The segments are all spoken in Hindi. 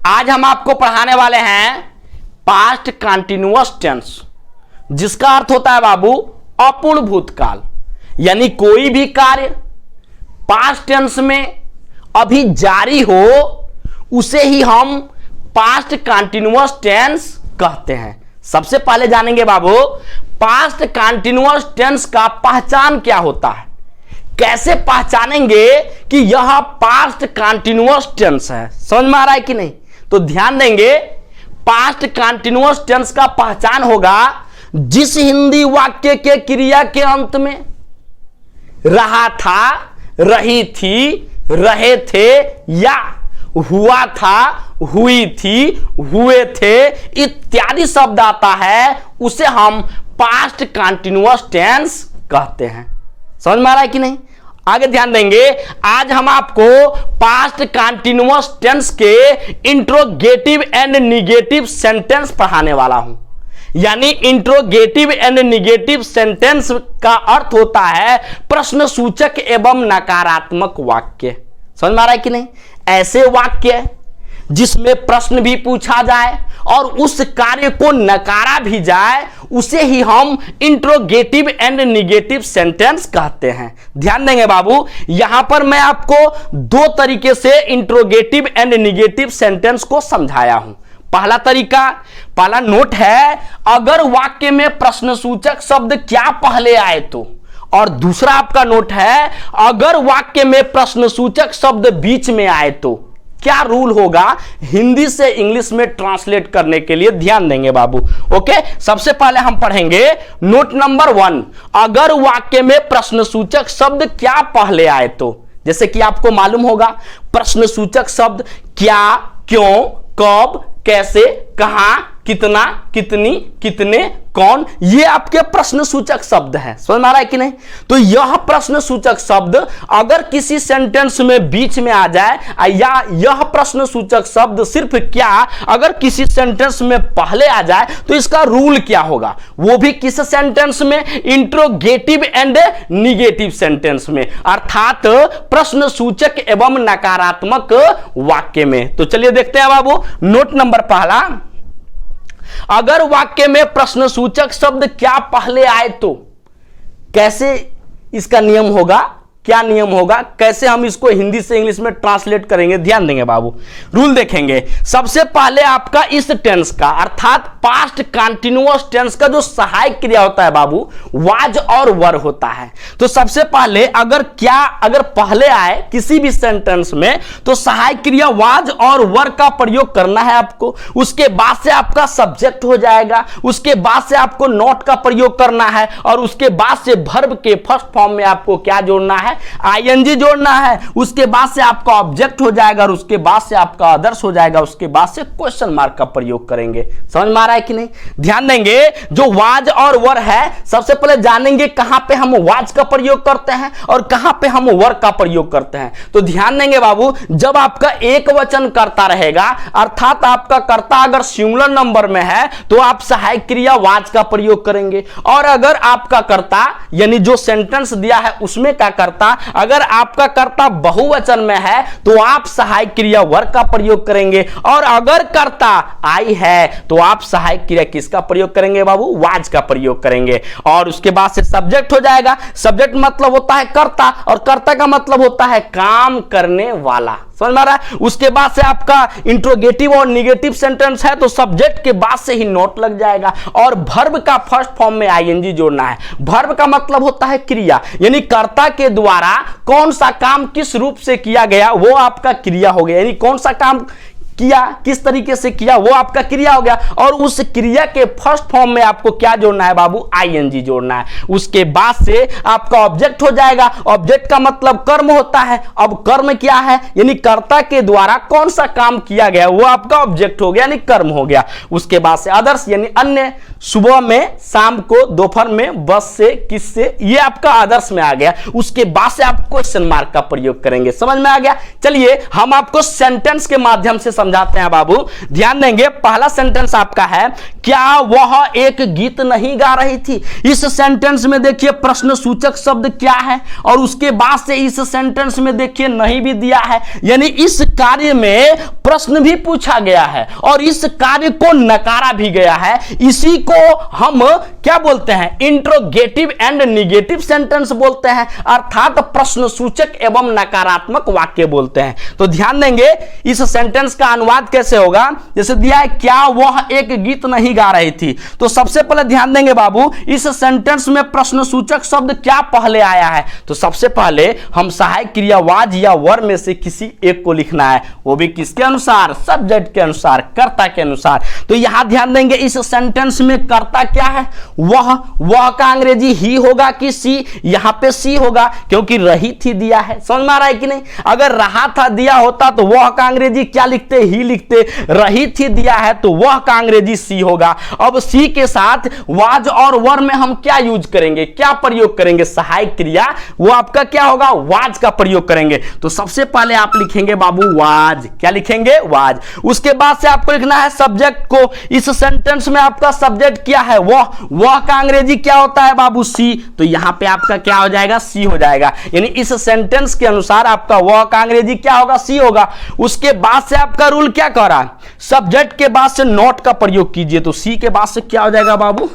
आज हम आपको पढ़ाने वाले हैं पास्ट कंटिन्यूअस टेंस, जिसका अर्थ होता है बाबू अपूर्ण भूतकाल। यानी कोई भी कार्य पास्ट टेंस में अभी जारी हो उसे ही हम पास्ट कंटिन्यूअस टेंस कहते हैं। सबसे पहले जानेंगे बाबू पास्ट कंटिन्यूअस टेंस का पहचान क्या होता है, कैसे पहचानेंगे कि यह पास्ट कंटिन्यूअस टेंस है। समझ में आ रहा है कि नहीं? तो ध्यान देंगे, पास्ट कंटिन्यूअस टेंस का पहचान होगा जिस हिंदी वाक्य के क्रिया के अंत में रहा था, रही थी, रहे थे या हुआ था, हुई थी, हुए थे इत्यादि शब्द आता है, उसे हम पास्ट कंटिन्यूअस टेंस कहते हैं। समझ में आ रहा है कि नहीं? आगे ध्यान देंगे, आज हम आपको पास्ट कंटिन्यूअस टेंस के इंट्रोगेटिव एंड निगेटिव सेंटेंस पढ़ाने वाला हूं। यानी इंट्रोगेटिव एंड निगेटिव सेंटेंस का अर्थ होता है प्रश्नसूचक एवं नकारात्मक वाक्य। समझ में आ रहा है कि नहीं? ऐसे वाक्य जिसमें प्रश्न भी पूछा जाए और उस कार्य को नकारा भी जाए, उसे ही हम इंट्रोगेटिव एंड निगेटिव सेंटेंस कहते हैं। ध्यान देंगे बाबू, यहां पर मैं आपको दो तरीके से इंट्रोगेटिव एंड निगेटिव सेंटेंस को समझाया हूं। पहला तरीका, पहला नोट है अगर वाक्य में प्रश्नसूचक शब्द क्या पहले आए तो, और दूसरा आपका नोट है अगर वाक्य में प्रश्नसूचक शब्द बीच में आए तो क्या रूल होगा हिंदी से इंग्लिश में ट्रांसलेट करने के लिए। ध्यान देंगे बाबू। ओके, सबसे पहले हम पढ़ेंगे नोट नंबर 1, अगर वाक्य में प्रश्नसूचक शब्द क्या पहले आए तो। जैसे कि आपको मालूम होगा प्रश्नसूचक शब्द क्या, क्यों, कब, कैसे, कहां, कितना, कितनी, कितने, कौन, ये आपके प्रश्नसूचक शब्द हैं। समझ में आ रहा है कि नहीं? तो यह प्रश्नसूचक शब्द अगर किसी सेंटेंस में बीच में आ जाए, या यह प्रश्नसूचक शब्द सिर्फ क्या अगर किसी सेंटेंस में पहले आ जाए, तो इसका रूल क्या होगा, वो भी किस सेंटेंस में? इंट्रोगेटिव एंड निगेटिव सेंटेंस में, अर्थात प्रश्नसूचक एवं नकारात्मक वाक्य में। तो चलिए देखते हैं बाबू, नोट नंबर पहला, अगर वाक्य में प्रश्नसूचक शब्द क्या पहले आए तो कैसे इसका नियम होगा, क्या नियम होगा, कैसे हम इसको हिंदी से इंग्लिश में ट्रांसलेट करेंगे। ध्यान देंगे बाबू, रूल देखेंगे। सबसे पहले आपका इस टेंस का अर्थात पास्ट कंटिन्यूअस टेंस का जो सहायक क्रिया होता है बाबू, वाज और वर होता है। तो सबसे पहले अगर पहले आए किसी भी सेंटेंस में तो सहायक क्रिया वाज और वर का प्रयोग करना है आपको। उसके बाद से आपका सब्जेक्ट हो जाएगा, उसके बाद से आपको नॉट का प्रयोग करना है, और उसके बाद से वर्ब के फर्स्ट फॉर्म में आपको क्या जोड़ना है? आईएनजी जोड़ना है। उसके बाद से आपका ऑब्जेक्ट हो जाएगा, और उसके बाद से आपका आदर्श हो जाएगा, उसके बाद से क्वेश्चन मार्क का प्रयोग करेंगे। समझ में आ रहा है कि नहीं? ध्यान देंगे, जो वाज और वर है, सबसे पहले जानेंगे कहां पे हम वाज का प्रयोग करते हैं और कहां पे हम वर का प्रयोग करते हैं। तो ध्यान देंगे बाबू, जब आपका एक वचन कर्ता रहेगा, अर्थात आपका कर्ता अगर सिंगुलर नंबर में है, तो आप सहायक क्रिया वाज का प्रयोग करेंगे। और अगर आपका कर्ता यानी जो सेंटेंस दिया है उसमें का कर्ता, अगर आपका कर्ता बहुवचन में है, तो आप सहायक क्रिया वर का प्रयोग करेंगे। और अगर कर्ता आई है, तो आप सहायक क्रिया किसका प्रयोग करेंगे बाबू? वाज का प्रयोग करेंगे। और उसके बाद से सब्जेक्ट हो जाएगा। सब्जेक्ट मतलब होता है कर्ता, और कर्ता का मतलब होता है काम करने वाला। समझ में आ रहा है? उसके बाद से आपका इंट्रोगेटिव और निगेटिव सेंटेंस है, तो सब्जेक्ट के बाद से ही नोट लग जाएगा, और वर्ब का फर्स्ट फॉर्म में आईएनजी जोड़ना है। वर्ब का मतलब होता है क्रिया, यानी कर्ता के द्वारा कौन सा काम किस रूप से किया गया वो आपका क्रिया हो गया। यानी कौन सा काम किया, किस तरीके से किया, वो आपका क्रिया हो गया। और उस क्रिया के फर्स्ट फॉर्म में आपको क्या जोड़ना है बाबू? आईएनजी जोड़ना है। उसके बाद से आपका ऑब्जेक्ट हो जाएगा। ऑब्जेक्ट का मतलब कर्म होता है। अब कर्म क्या है? यानी कर्ता के द्वारा कौन सा काम किया गया वो आपका ऑब्जेक्ट हो गया, यानी कर्म हो गया। उसके बाद से अदर्स यानी अन्य, सुबह में, शाम को, दोपहर में, बस से, किससे, ये आपका आदर्श में आ गया। उसके बाद से आप क्वेश्चन मार्क का प्रयोग करेंगे। समझ में आ गया? चलिए हम आपको सेंटेंस के माध्यम से समझाते हैं बाबू। ध्यान देंगे, पहला सेंटेंस आपका है, क्या वह एक गीत नहीं गा रही थी। इस सेंटेंस में देखिए प्रश्नसूचक शब्द क्या है, और उसके बाद से इस सेंटेंस में देखिए नहीं भी दिया है। यानी इस कार्य में प्रश्न भी पूछा गया है और इस कार्य को नकारा भी गया है, इसी को हम क्या बोलते हैं, इंट्रोगेटिव एंड निगेटिव सेंटेंस बोलते हैं, अर्थात प्रश्न सूचक एवं नकारात्मक वाक्य बोलते हैं। तो ध्यान देंगे इस सेंटेंस का अनुवाद कैसे होगा। जैसे दिया है, क्या वह एक गीत नहीं गा रही थी। तो सबसे पहले ध्यान देंगे बाबू, इस सेंटेंस में प्रश्न सूचक शब्द क्या पहले आया है। तो सबसे पहले हम सहायक क्रिया वाज या वर में से किसी एक को लिखना है, वो भी किसके अनुसार, सब्जेक्ट के अनुसार, कर्ता के अनुसार। तो यहां ध्यान देंगे इस सेंटेंस में कर्ता क्या है, वह का अंग्रेजी ही होगा कि सी। यहां पे सी होगा क्योंकि रही थी दिया है, समझ में आ रहा है कि नहीं। अगर रहा था दिया होता तो वह का अंग्रेजी क्या लिखते, ही लिखते। रही थी दिया है तो वह का अंग्रेजी सी होगा। अब सी के साथ वाज और वर में हम क्या यूज करेंगे, क्या प्रयोग करेंगे, सहायक क्रिया, वो आपका क्या होगा, वाज का प्रयोग करेंगे। तो सबसे पहले आप लिखेंगे बाबू वाज, क्या लिखेंगे, वाज। उसके बाद से आपको लिखना है सब्जेक्ट को। इस सेंटेंस में आपका सब्जेक्ट क्या है, वह का अंग्रेजी क्या होता है बाबू, सी। तो यहां पे आपका क्या हो जाएगा, सी हो जाएगा। यानी इस सेंटेंस के अनुसार आपका वह का अंग्रेजी क्या होगा, सी होगा। उसके बाद से आपका रूल क्या कह रहा है, सब्जेक्ट के बाद से नॉट का प्रयोग कीजिए। तो सी के बाद से क्या हो जाएगा बाबू,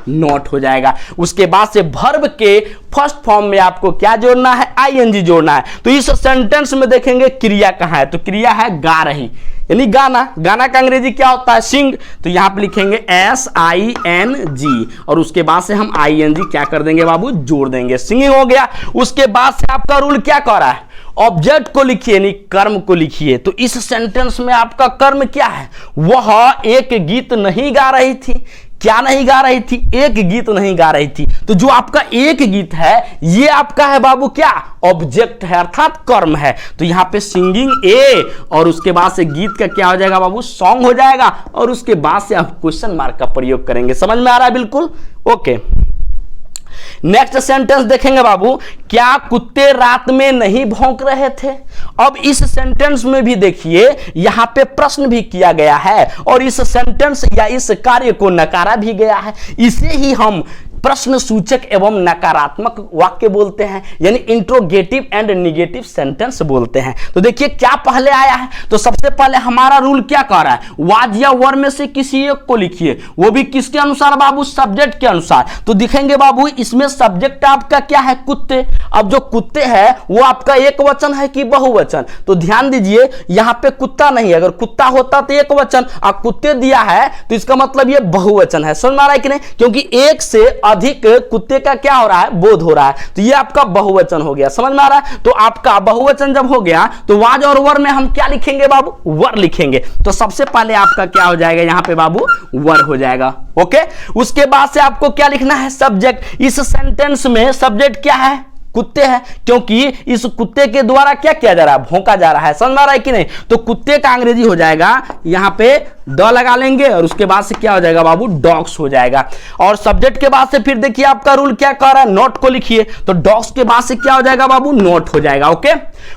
नॉट हो जाएगा। उसके बाद से वर्ब के फर्स्ट फॉर्म में आपको क्या जोड़ना है, आईएनजी जोड़ना है। तो इस सेंटेंस में देखेंगे क्रिया कहां है, तो क्रिया है गा रही, यानी गाना। गाना का अंग्रेजी क्या होता है, सिंग। तो यहां पे लिखेंगे SING और उसके बाद से हम ING क्या कर देंगे बाबू, जोड़ देंगे, सिंगिंग हो गया। उसके बाद से आपका रूल क्या कर रहा है, ऑब्जेक्ट को लिखिए यानी कर्म को लिखिए। तो इस सेंटेंस में आपका कर्म क्या है, वह एक गीत नहीं गा रही थी। क्या नहीं गा रही थी, एक गीत नहीं गा रही थी। तो जो आपका एक गीत है ये आपका है बाबू क्या, ऑब्जेक्ट है, अर्थात कर्म है। तो यहां पे सिंगिंग ए और उसके बाद से गीत का क्या हो जाएगा बाबू, सॉन्ग हो जाएगा। और उसके बाद से आप क्वेश्चन मार्क का प्रयोग करेंगे। समझ में आ रहा है, बिल्कुल ओके। नेक्स्ट सेंटेंस देखेंगे बाबू, क्या कुत्ते रात में नहीं भौंक रहे थे। अब इस सेंटेंस में भी देखिए यहां पे प्रश्न भी किया गया है और इस सेंटेंस या इस कार्य को नकारा भी गया है। इसे ही हम प्रश्न सूचक एवं नकारात्मक वाक्य बोलते हैं, यानी इंट्रोगेटिव एंड निगेटिव सेंटेंस बोलते हैं। तो देखिए क्या पहले आया है। तो सबसे पहले हमारा रूल क्या कह रहा है, वाज या वर में से किसी एक को लिखिए, वो भी किसके अनुसार बाबू, सब्जेक्ट के अनुसार। तो दिखेंगे बाबू इसमें सब्जेक्ट आपका क्या है, कुत्ते। अब जो कुत्ते हैं वो आपका एक वचन है कि बहुवचन। तो ध्यान दीजिए यहां पे कुत्ता नहीं है, अगर कुत्ता होता तो एक वचन, और कुत्ते दिया है तो इसका मतलब ये बहुवचन है। समझ में आ रहा है कि नहीं, क्योंकि एक से अधिक कुत्ते का क्या हो रहा है, बोध हो रहा है। तो ये आपका बहुवचन हो गया। समझ में आ रहा है। तो आपका बहुवचन जब हो गया तो वाज और वर में हम क्या लिखेंगे बाबू, वर लिखेंगे। तो सबसे पहले आपका क्या हो जाएगा यहां पे बाबू, वर हो जाएगा। ओके। उसके बाद से आपको क्या लिखना है, सब्जेक्ट। इस सेंटेंस में सब्जेक्ट क्या है, कुत्ते हैं, क्योंकि इस कुत्ते के द्वारा क्या किया जा रहा है, भौंका जा रहा है। समझ में आ रहा है कि नहीं। तो कुत्ते का अंग्रेजी हो जाएगा, यहां पे द लगा लेंगे और उसके बाद से क्या हो जाएगा बाबू, डॉग्स हो जाएगा। और सब्जेक्ट के बाद से फिर देखिए आपका रूल क्या कह रहा है, नोट को लिखिए। तो डॉग्स के बाद से क्या हो जाएगा बाबू, नोट हो जाएगा। ओके।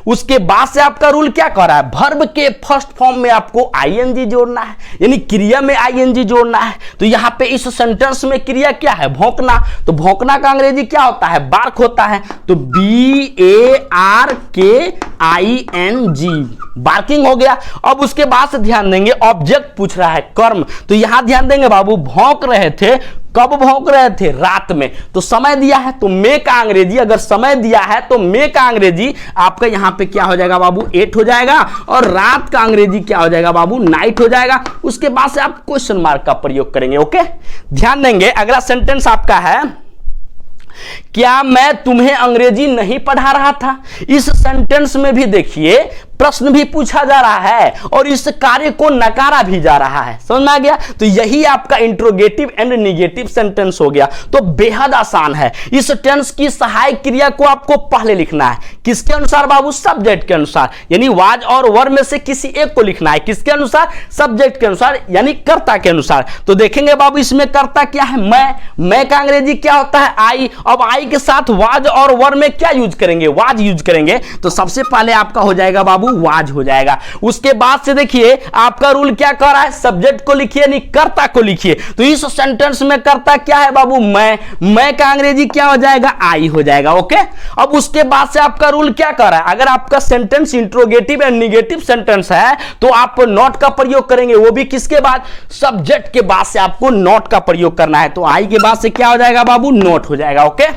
उसके बाद से आपका रूल क्या कह रहा है, वर्ब के फर्स्ट फॉर्म में आपको ING जोड़ना है, यानी क्रिया में ING जोड़ना है। तो यहां पे इस सेंटेंस में क्रिया क्या है, भौंकना। तो भौंकना का अंग्रेजी क्या होता है, बार्क होता है। तो BARKING, बार्किंग हो गया। अब उसके बाद से ध्यान देंगे ऑब्जेक्ट पूछ रहा है, कर्म। तो यहां ध्यान देंगे बाबू, भौंक रहे थे, कब भौंक रहे थे, रात में। तो समय दिया है तो मे का अंग्रेजी, अगर समय दिया है तो मे का अंग्रेजी आपका यहां पे क्या हो जाएगा बाबू, 8 हो जाएगा। और रात का अंग्रेजी क्या हो जाएगा बाबू, नाइट हो जाएगा। उसके बाद से आप क्वेश्चन मार्क का प्रयोग करेंगे। ओके। ध्यान देंगे अगला सेंटेंस आपका है, क्या मैं तुम्हें अंग्रेजी नहीं पढ़ा रहा था। इस सेंटेंस में भी देखिए प्रश्न भी पूछा जा रहा है और इस कार्य को नकारा भी जा रहा है। समझ में आ गया। तो यही आपका इंट्रोगेटिव एंड निगेटिव सेंटेंस हो गया। तो बेहद आसान है। इस टेंस की सहायक क्रिया को आपको पहले लिखना है, किसके अनुसार बाबू, सब्जेक्ट के अनुसार, यानी वाज और वर में से किसी एक को लिखना है, किसके अनुसार, सब्जेक्ट के अनुसार, यानी कर्ता के अनुसार। तो देखेंगे बाबू इसमें कर्ता क्या है, मैं का अंग्रेजी क्या होता है, आई। अब आई के साथ वाज और वर में क्या यूज करेंगे, वाज यूज करेंगे। तो सबसे पहले आपका हो जाएगा बाबू बाबू वाज हो जाएगा। उसके बाद से देखिए आपका रूल क्या कर रहा है, सब्जेक्ट को लिखिए नहीं कर्ता को लिखिए। तो इस सेंटेंस में कर्ता क्या है बाबू, मैं का अंग्रेजी क्या हो जाएगा, आई हो जाएगा। ओके, अब उसके बाद से आपका रूल क्या कर रहा है, अगर आपका sentence interrogative and negative sentence है तो आप नॉट का प्रयोग करेंगे, वो भी किसके बाद, सब्जेक्ट के बाद से आपको नॉट का प्रयोग करना है। तो आई के बाद से क्या हो जाएगा बाबू, नॉट हो जाएगा। ओके,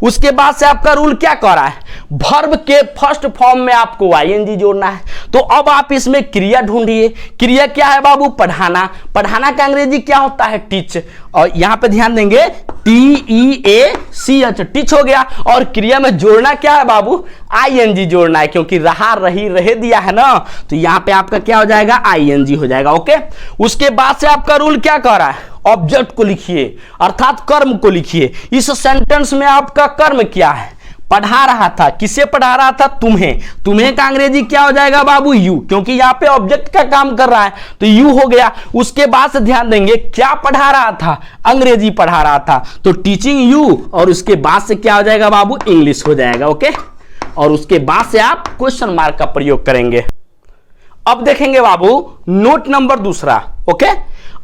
उसके बाद से आपका रूल क्या कर रहा है, वर्ब के फर्स्ट फॉर्म में आपको आईएनजी जोड़ना है। तो अब आप इसमें क्रिया ढूंढिए, क्रिया क्या है बाबू, पढ़ाना। पढ़ाना का अंग्रेजी क्या होता है, टीच, और यहां पे ध्यान देंगे TEACH, टीच हो गया। और क्रिया में जोड़ना क्या है बाबू, आईएनजी जोड़ना है, क्योंकि रहा रही रहे दिया है ना, तो यहां पे आपका क्या हो जाएगा, आईएनजी हो जाएगा। ओके, उसके बाद से आपका रूल क्या कर रहा है, ऑब्जेक्ट को लिखिए अर्थात कर्म को लिखिए। इस सेंटेंस में आपका कर्म क्या है, पढ़ा रहा था, किसे पढ़ा रहा था, तुम्हें। तुम्हें का अंग्रेजी क्या हो जाएगा बाबू, यू, क्योंकि यहां पे ऑब्जेक्ट का काम कर रहा है तो यू हो गया। उसके बाद से ध्यान देंगे क्या पढ़ा रहा था, अंग्रेजी पढ़ा रहा था, तो टीचिंग यू, और उसके बाद से क्या हो जाएगा बाबू, इंग्लिश हो जाएगा। ओके, और उसके बाद से आप क्वेश्चन मार्क का प्रयोग करेंगे। अब देखेंगे बाबू नोट नंबर दूसरा। ओके,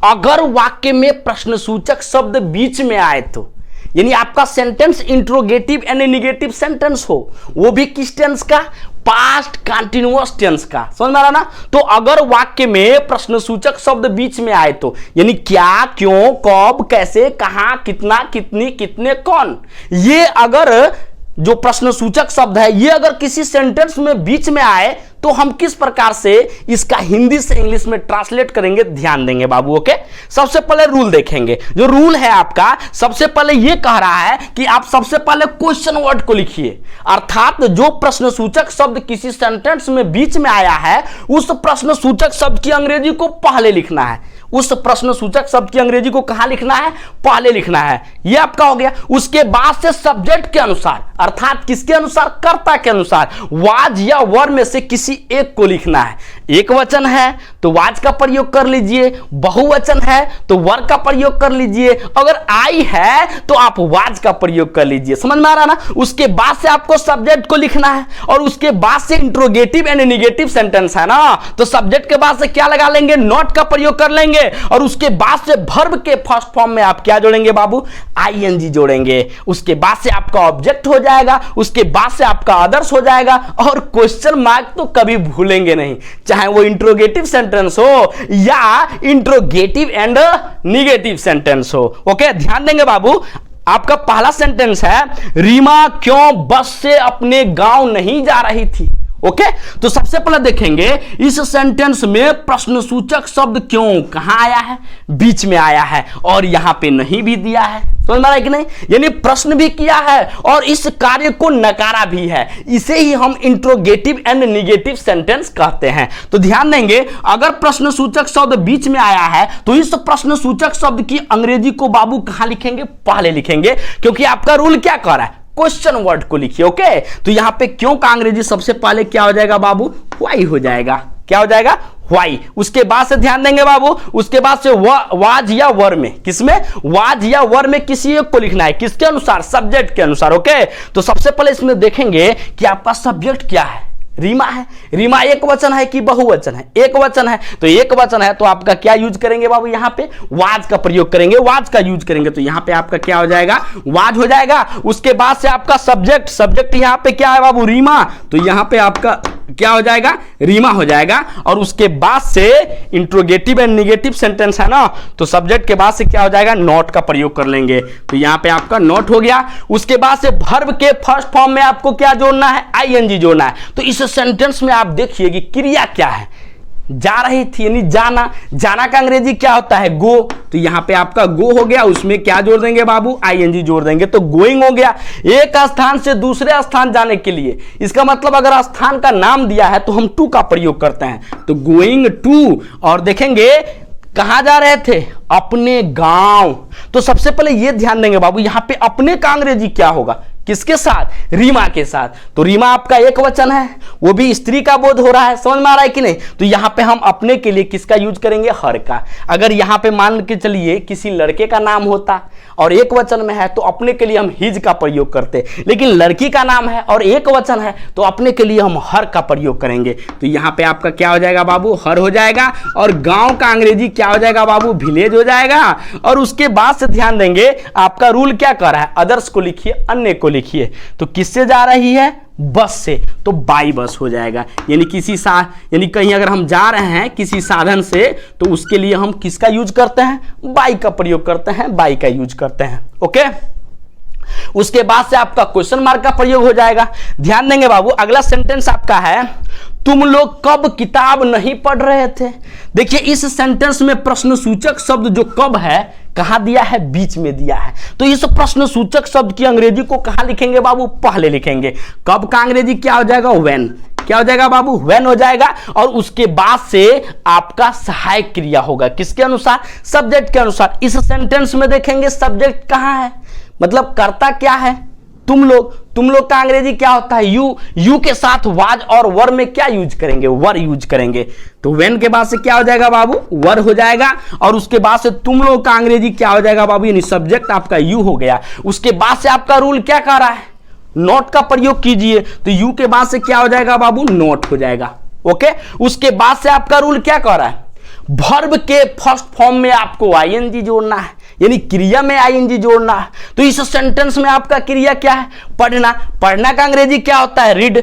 अगर वाक्य में प्रश्नसूचक शब्द बीच में आए तो, यानी आपका sentence interrogative and negative sentence हो, वो भी किस टेंस का, पास्ट कंटीन्यूअस टेंस का, समझ में आ रहा ना। तो अगर वाक्य में प्रश्नसूचक शब्द बीच में आए तो, यानी क्या, क्यों, कब, कैसे, कहां, कितना, कितनी, कितने, कौन, ये अगर जो प्रश्नसूचक शब्द है ये अगर किसी सेंटेंस में बीच में आए तो हम किस प्रकार से इसका हिंदी से इंग्लिश में ट्रांसलेट करेंगे, ध्यान देंगे बाबू। ओके, सबसे पहले रूल देखेंगे। जो रूल है आपका, सबसे पहले ये कह रहा है कि आप सबसे पहले क्वेश्चन वर्ड को लिखिए, अर्थात जो प्रश्नसूचक शब्द किसी सेंटेंस में बीच में आया है उस प्रश्नसूचक शब्द की अंग्रेजी को पहले लिखना है। उस प्रश्नसूचक शब्द की अंग्रेजी को कहां लिखना है, पहले लिखना है, ये आपका हो गया। उसके बाद से सब्जेक्ट के अनुसार, अर्थात किसके अनुसार, कर्ता के अनुसार, वाज या वर में से किसी एक को लिखना है। एक वचन है तो वाज का प्रयोग कर लीजिए, बहुवचन है तो वर का प्रयोग कर लीजिए, अगर आई है तो आप वाज का प्रयोग कर लीजिए। समझ में आ रहा ना। उसके बाद से आपको सब्जेक्ट को लिखना है, और उसके बाद से इंट्रोगेटिव एंड निगेटिव सेंटेंस है ना, तो सब्जेक्ट के बाद से क्या लगा लेंगे, नॉट का प्रयोग कर लेंगे, और उसके बाद से वर्ब के फर्स्ट फॉर्म में आप क्या जोड़ेंगे बाबू, आईएनजी जोड़ेंगे। उसके बाद से आपका ऑब्जेक्ट हो जाएगा, उसके बाद से आपका अदर्स हो जाएगा, और क्वेश्चन मार्क तो कभी भूलेंगे नहीं, चाहे वो इंट्रोगेटिव सेंटेंस हो या इंट्रोगेटिव एंड निगेटिव सेंटेंस हो। ओके, ध्यान देंगे बाबू। आपका पहला सेंटेंस है, रीमा क्यों बस से अपने गांव नहीं जा रही थी। ओके, तो सबसे पहले देखेंगे इस सेंटेंस में प्रश्नसूचक शब्द क्यों कहां आया है, बीच में आया है, और यहां पे नहीं भी दिया है, समझ में आ रहा है कि नहीं, यानी प्रश्न भी किया है और इस कार्य को नकारा भी है। इसे ही हम इंट्रोगेटिव एंड निगेटिव सेंटेंस कहते हैं। तो ध्यान देंगे, अगर प्रश्नसूचक शब्द बीच में आया है तो इस प्रश्नसूचक शब्द की अंग्रेजी को बाबू कहां लिखेंगे, पहले लिखेंगे, क्योंकि आपका रूल क्या कह रहा है, क्वेश्चन वर्ड को लिखिए। ओके, तो यहां पे क्यों का अंग्रेजी सबसे पहले क्या हो जाएगा बाबू, व्हाई हो जाएगा। क्या हो जाएगा, व्हाई। उसके बाद से ध्यान देंगे बाबू, उसके बाद से वाज या वर में, किसमें, वाज या वर में किसी एक को लिखना है, किसके अनुसार, सब्जेक्ट के अनुसार। ओके, तो सबसे पहले इसमें देखेंगे कि आपका सब्जेक्ट क्या है, रीमा है। रीमा एक वचन है कि बहुवचन है, एक वचन है, तो एक वचन है तो आपका क्या यूज करेंगे बाबू, यहां पे वाज का प्रयोग करेंगे, वाज का यूज करेंगे, तो यहां पे आपका क्या हो जाएगा, वाज हो जाएगा। उसके बाद से आपका सब्जेक्ट, सब्जेक्ट यहां पे क्या है बाबू, रीमा, तो यहां पे आपका क्या हो जाएगा, रीमा हो जाएगा। और उसके बाद से इंट्रोगेटिव एंड निगेटिव सेंटेंस है ना, तो सब्जेक्ट के बाद से क्या हो जाएगा, नॉट का प्रयोग कर लेंगे, तो यहां पे आपका नॉट हो गया। उसके बाद से वर्ब के फर्स्ट फॉर्म में आपको क्या जोड़ना है, आईएनजी जोड़ना है। तो इस सेंटेंस में आप देखिए कि क्रिया क्या है, जा रही थी यानी जाना, जाना का अंग्रेजी क्या होता है, गो, तो यहां पे आपका गो हो गया, उसमें क्या जोड़ देंगे बाबू, आईएनजी जोड़ देंगे, तो गोइंग हो गया। एक स्थान से दूसरे स्थान जाने के लिए, इसका मतलब अगर स्थान का नाम दिया है तो हम टू का प्रयोग करते हैं, तो गोइंग टू। और देखेंगे कहां जा रहे थे, अपने गांव। तो सबसे पहले ये ध्यान देंगे बाबू, यहां पे अपने का अंग्रेजी क्या होगा, किसके साथ, रीमा के साथ। तो रीमा आपका एक वचन है, वो भी स्त्री का बोध हो रहा है, समझ में आ रहा है कि नहीं। तो यहां पे हम अपने के लिए किसका यूज करेंगे, हर का। अगर यहां पे मान के चलिए किसी लड़के का नाम होता और एक वचन में है तो अपने के लिए हम हिज का प्रयोग करते हैं, लेकिन लड़की का नाम है और एक वचन है तो अपने के लिए हम हर का प्रयोग करेंगे। तो यहां पे आपका क्या हो जाएगा बाबू, हर हो जाएगा। और गांव का अंग्रेजी क्या हो जाएगा बाबू, विलेज हो जाएगा। और उसके बाद से ध्यान देंगे आपका रूल क्या कर रहा है, अदर्स को लिखिए, अन्य को लिखिए। तो किससे जा रही है, बस से, तो बाई बस हो जाएगा। यानी कहीं अगर हम जा रहे हैं किसी साधन से तो उसके लिए हम किसका यूज करते हैं, बाई का प्रयोग करते हैं, बाई का यूज करते हैं। ओके, उसके बाद से आपका क्वेश्चन मार्क का प्रयोग हो जाएगा। ध्यान देंगे बाबू, अगला सेंटेंस आपका है, तुम लोग कब किताब नहीं पढ़ रहे थे। देखिए इस सेंटेंस में प्रश्न सूचक शब्द जो कब है कहां दिया है, बीच में दिया है। तो इस प्रश्न सूचक शब्द की अंग्रेजी को कहां लिखेंगे बाबू, पहले लिखेंगे। कब का अंग्रेजी क्या हो जाएगा, व्हेन। क्या हो जाएगा बाबू, व्हेन हो जाएगा। और उसके बाद से आपका सहायक क्रिया होगा, किसके अनुसार, सब्जेक्ट के अनुसार। इस सेंटेंस में देखेंगे सब्जेक्ट कहां है, मतलब कर्ता क्या है, तुम लोग का अंग्रेजी क्या होता है, यू के साथ वाज और वर में क्या यूज करेंगे, वर यूज करेंगे। तो व्हेन के बाद से क्या हो जाएगा बाबू, वर हो जाएगा। और उसके बाद से तुम लोग का अंग्रेजी क्या हो जाएगा बाबू, यानी सब्जेक्ट आपका यू हो गया। उसके बाद से आपका रूल क्या कह रहा है, नॉट का प्रयोग कीजिए। तो यू के बाद से क्या हो जाएगा बाबू, नॉट हो जाएगा। ओके, उसके बाद से आपका रूल क्या कह रहा है, वर्ब के फर्स्ट फॉर्म में आपको आईएनजी जोड़ना है, यानी क्रिया में आईएनजी जोड़ना है। तो इस सेंटेंस में आपका क्रिया क्या है, पढ़ना। पढ़ना का अंग्रेजी क्या होता है, रीड।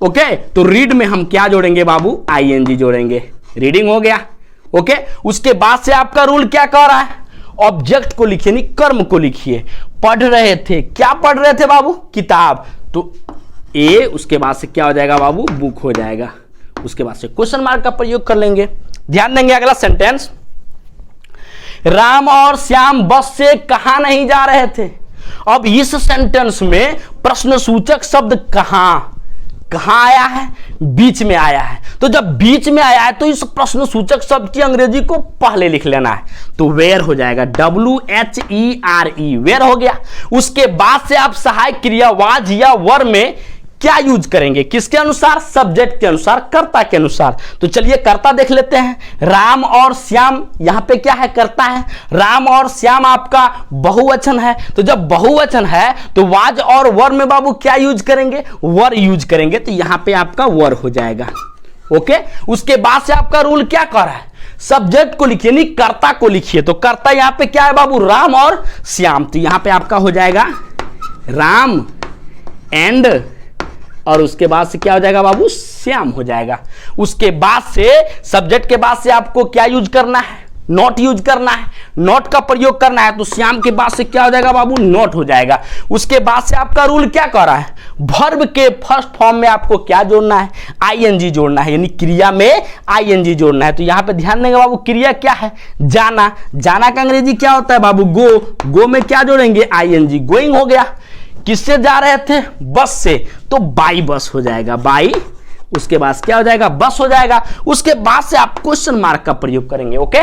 ओके, तो रीड में हम क्या जोड़ेंगे बाबू, आईएनजी जोड़ेंगे, रीडिंग हो गया। ओके, उसके बाद से आपका रूल क्या कह रहा है, ऑब्जेक्ट को लिखिए, यानी कर्म को लिखिए। पढ़ रहे थे, क्या पढ़ रहे थे बाबू, किताब। तो ए, उसके बाद से क्या हो जाएगा बाबू, बुक हो जाएगा। उसके बाद से क्वेश्चन मार्क का प्रयोग कर लेंगे। ध्यान देंगे अगला सेंटेंस, राम और श्याम बस से कहां नहीं जा रहे थे। अब इस सेंटेंस में प्रश्न सूचक शब्द कहां आया है, बीच में आया है। तो जब बीच में आया है तो इस प्रश्न सूचक शब्द की अंग्रेजी को पहले लिख लेना है। तो वेयर हो जाएगा, WHERE, वेयर हो गया। उसके बाद से आप सहायक क्रिया वाज या वर में क्या यूज करेंगे, किसके अनुसार, सब्जेक्ट के अनुसार, कर्ता के अनुसार। तो चलिए कर्ता देख लेते हैं। राम और श्याम, यहां पे क्या है, कर्ता है। राम और श्याम आपका बहुवचन है। तो जब बहुवचन है तो वाज और वर में बाबू क्या यूज करेंगे, वर यूज करेंगे। तो यहां पे आपका वर हो जाएगा। ओके, उसके बाद से आपका रूल क्या कर रहा है, सब्जेक्ट को लिखिए, नहीं कर्ता को लिखिए। तो कर्ता यहां पे क्या है बाबू, राम और श्याम। तो यहां पे आपका हो जाएगा राम एंड, और उसके बाद से क्या हो जाएगा बाबू, श्याम हो जाएगा। उसके बाद से सब्जेक्ट के बाद से आपको क्या यूज करना है, नॉट यूज करना है, नॉट का प्रयोग करना है। तो श्याम के बाद से क्या हो जाएगा बाबू, नॉट हो जाएगा। उसके बाद से आपका रूल क्या कर रहा है, वर्ब के फर्स्ट फॉर्म में आपको क्या जोड़ना है, आईएनजी जोड़ना है, यानी क्रिया में आईएनजी जोड़ना है। तो यहां पे ध्यान देंगे बाबू, क्रिया क्या है, जाना। जाना का अंग्रेजी क्या होता है बाबू, गो में क्या जोड़ेंगे, आईएनजी, गोइंग हो गया। किससे जा रहे थे, बस से, तो बाई बस हो जाएगा, बाई। उसके बाद क्या हो जाएगा, बस हो जाएगा। उसके बाद से आप क्वेश्चन मार्क का प्रयोग करेंगे। ओके।